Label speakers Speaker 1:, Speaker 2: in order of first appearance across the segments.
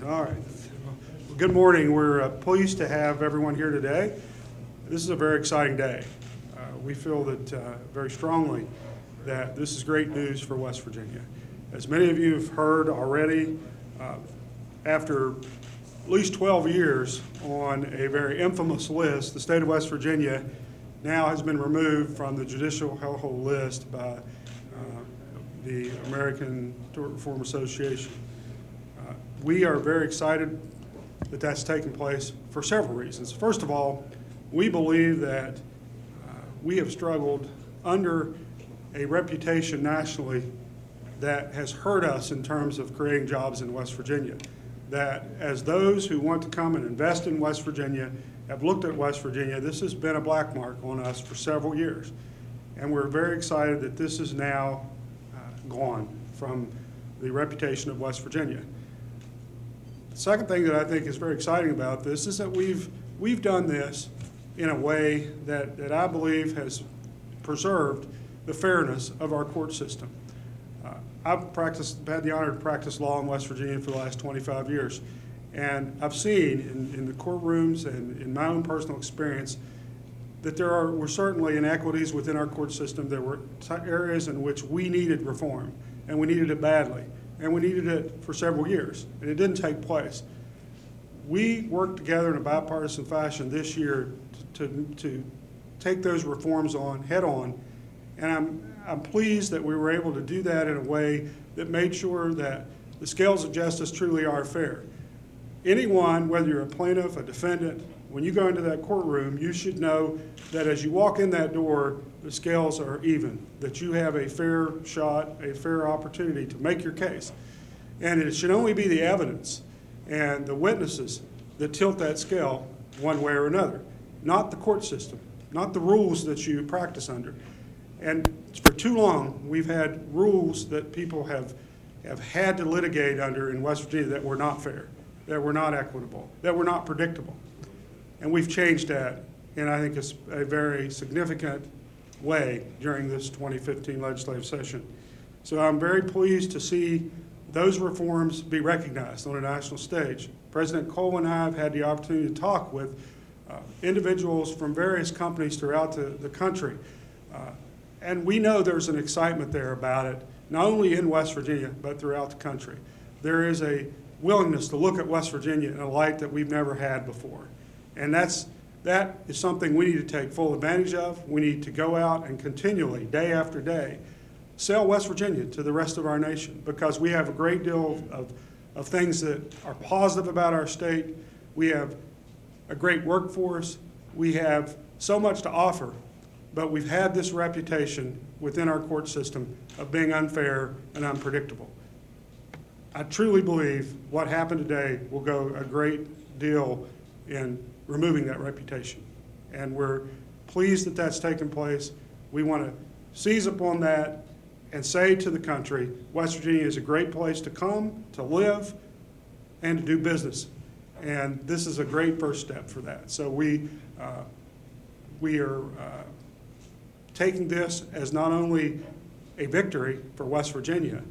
Speaker 1: All right. Well, good morning. We're pleased to have everyone here today. This is a very exciting day. We feel that very strongly that this is great news for West Virginia. As many of you have heard already, after at least 12 years on a very infamous list, the state of West Virginia now has been removed from the Judicial Hellhole list by the American Tort Reform Association. We are very excited that that's taken place for several reasons. First of all, we believe that we have struggled under a reputation nationally that has hurt us in terms of creating jobs in West Virginia. That as those who want to come and invest in West Virginia have looked at West Virginia, this has been a black mark on us for several years. And we're very excited that this is now gone from the reputation of West Virginia. The second thing that I think is very exciting about this is that we've done this in a way that I believe has preserved the fairness of our court system. I've had the honor to practice law in West Virginia for the last 25 years, and I've seen in the courtrooms and in my own personal experience that there were certainly inequities within our court system. There were areas in which we needed reform, and we needed it badly. And we needed it for several years, and it didn't take place. We worked together in a bipartisan fashion this year to take those reforms on head on, and I'm pleased that we were able to do that in a way that made sure that the scales of justice truly are fair. Anyone, whether you're a plaintiff, a defendant, when you go into that courtroom, you should know that as you walk in that door, the scales are even, that you have a fair shot, a fair opportunity to make your case. And it should only be the evidence and the witnesses that tilt that scale one way or another, not the court system, not the rules that you practice under. And for too long, we've had rules that people have had to litigate under in West Virginia that were not fair, that were not equitable, that were not predictable. And we've changed that, and I think it's a very significant way during this 2015 legislative session. So I'm very pleased to see those reforms be recognized on a national stage. President Cole and I have had the opportunity to talk with individuals from various companies throughout the country. And we know there's an excitement there about it, not only in West Virginia, but throughout the country. There is a willingness to look at West Virginia in a light that we've never had before. And that is something we need to take full advantage of. We need to go out and continually, day after day, sell West Virginia to the rest of our nation, because we have a great deal of things that are positive about our state. We have a great workforce. We have so much to offer, but we've had this reputation within our court system of being unfair and unpredictable. I truly believe what happened today will go a great deal in removing that reputation. And we're pleased that that's taken place. We want to seize upon that and say to the country, West Virginia is a great place to come, to live, and to do business. And this is a great first step for that. So we are taking this as not only a victory for West Virginia,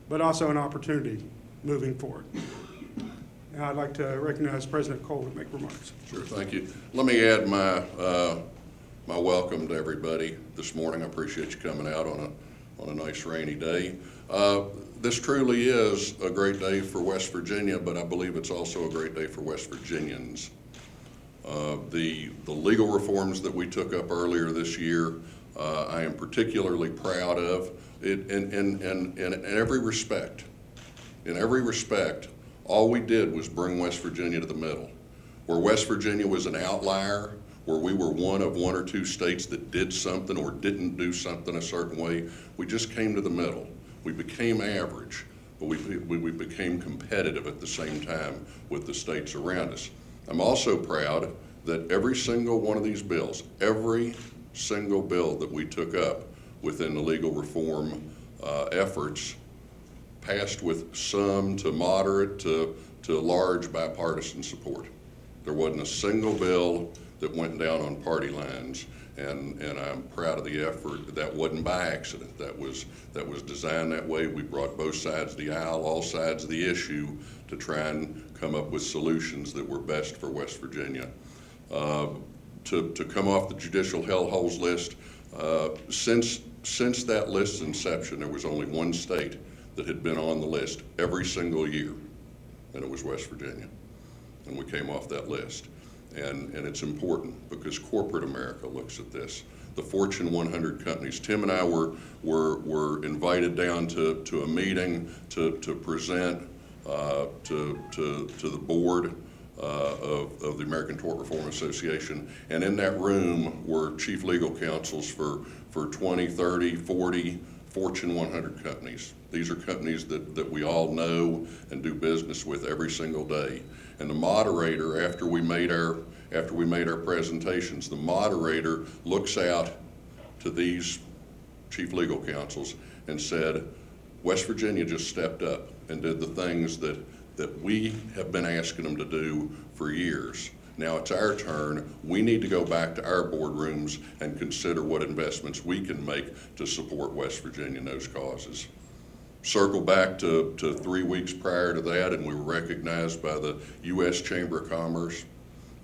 Speaker 1: but also an opportunity moving forward. Now I'd like to recognize President Cole to make remarks.
Speaker 2: Sure, thank you. Let me add my my welcome to everybody this morning. I appreciate you coming out on a nice rainy day. This truly is a great day for West Virginia, but I believe it's also a great day for West Virginians. The legal reforms that we took up earlier this year, I am particularly proud of. In every respect. In every respect, all we did was bring West Virginia to the middle. Where West Virginia was an outlier, where we were one of one or two states that did something or didn't do something a certain way, we just came to the middle. We became average, but we became competitive at the same time with the states around us. I'm also proud that every single one of these bills, every single bill that we took up within the legal reform efforts, passed with some to moderate to large bipartisan support. There wasn't a single bill that went down on party lines, and I'm proud of the effort. That wasn't by accident. That was designed that way. We brought both sides of the aisle, all sides of the issue, to try and come up with solutions that were best for West Virginia. To come off the Judicial Hellholes list, since that list's inception, there was only one state that had been on the list every single year, and it was West Virginia. And we came off that list. And it's important because corporate America looks at this. The Fortune 100 companies. Tim and I were invited down to a meeting to present to the board of the American Tort Reform Association. And in that room were chief legal counsels for 20, 30, 40 Fortune 100 companies. These are companies that we all know and do business with every single day. And the moderator, after we made our presentations, the moderator looks out to these chief legal counsels and said, West Virginia just stepped up and did the things that we have been asking them to do for years. Now it's our turn. We need to go back to our boardrooms and consider what investments we can make to support West Virginia in those causes. Circle back to 3 weeks prior to that, and we were recognized by the U.S. Chamber of Commerce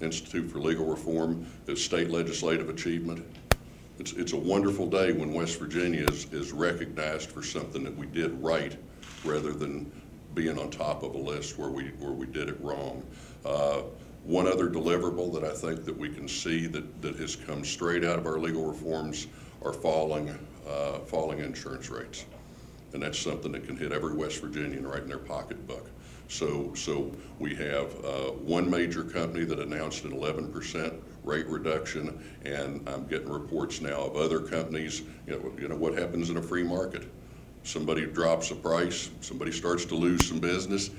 Speaker 2: Institute for Legal Reform as state legislative achievement. It's a wonderful day when West Virginia is recognized for something that we did right, rather than being on top of a list where we did it wrong. One other deliverable that I think that we can see that has come straight out of our legal reforms are falling insurance rates. And that's something that can hit every West Virginian right in their pocketbook. So we have one major company that announced an 11% rate reduction, and I'm getting reports now of other companies. You know what happens in a free market? Somebody drops a price, somebody starts to lose some business,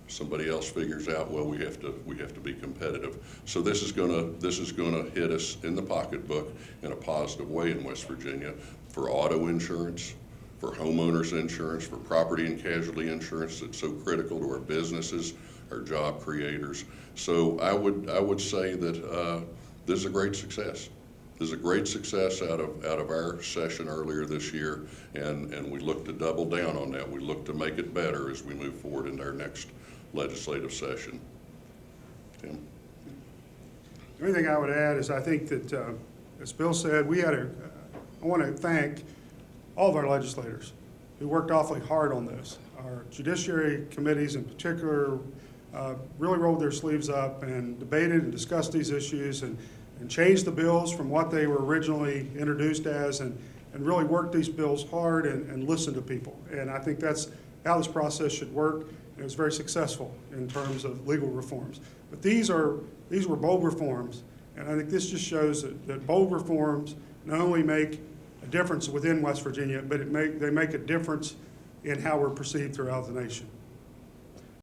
Speaker 2: somebody else figures out, well, we have to be competitive. So this is gonna hit us in the pocketbook in a positive way in West Virginia for auto insurance, for homeowners insurance, for property and casualty insurance that's so critical to our businesses, our job creators. So I would say that this is a great success. This is a great success out of our session earlier this year, and we look to double down on that. We look to make it better as we move forward into our next legislative session. Tim?
Speaker 1: The only thing I would add is I think that, as Bill said, I want to thank all of our legislators who worked awfully hard on this. Our judiciary committees in particular really rolled their sleeves up and debated and discussed these issues and changed the bills from what they were originally introduced as, and really worked these bills hard and listened to people. And I think that's how this process should work. It was very successful in terms of legal reforms. But these were bold reforms, and I think this just shows that bold reforms not only make a difference within West Virginia, but they make a difference in how we're perceived throughout the nation.